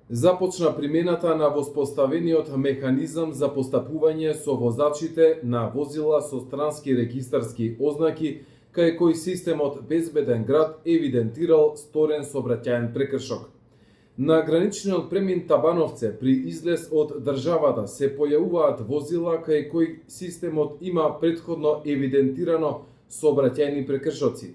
Започна примената на воспоставениот механизам за постапување со возачите на возила со странски регистарски ознаки, кај кој системот Безбеден град евидентирал сторен сообраќајен прекршок. На граничниот премин Табановце при излез од државата се појавуваат возила кај кој системот има претходно евидентирано сообраќајни прекршоци.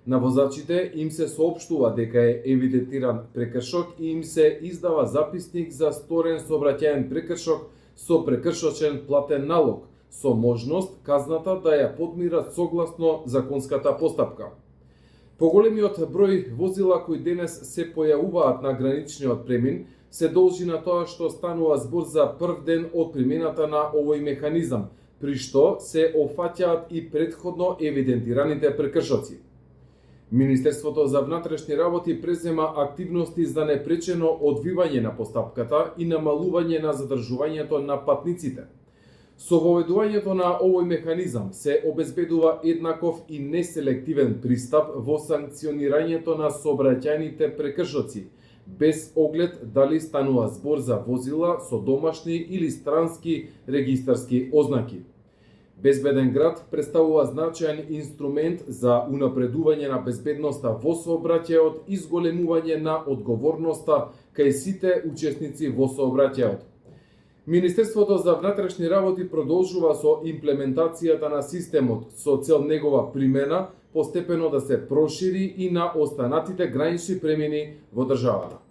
На возачите им се соопштува дека е евидентиран прекршок и им се издава записник за сторен сообраќајен прекршок со прекршочен платен налог, со можност казната да ја подмират согласно законската постапка. Поголемиот број возила кои денес се појавуваат на граничниот премин се должи на тоа што станува збор за прв ден од примената на овој механизам, при што се офаќаат и претходно евидентираните прекршоци. Министерството за внатрешни работи презема активности за непречено одвивање на постапката и намалување на задржувањето на патниците. Со воведувањето на овој механизам се обезбедува еднаков и неселективен пристап во санкционирањето на сообраќајните прекршоци, без оглед дали станува збор за возила со домашни или странски регистарски ознаки. Безбеден град представува значаен инструмент за унапредување на безбедноста во сообраќајот и зголемување на одговорноста кај сите учесници во сообраќајот. Министерството за внатрешни работи продолжува со имплементацијата на системот со цел негова примена постепено да се прошири и на останатите гранични премини во државата.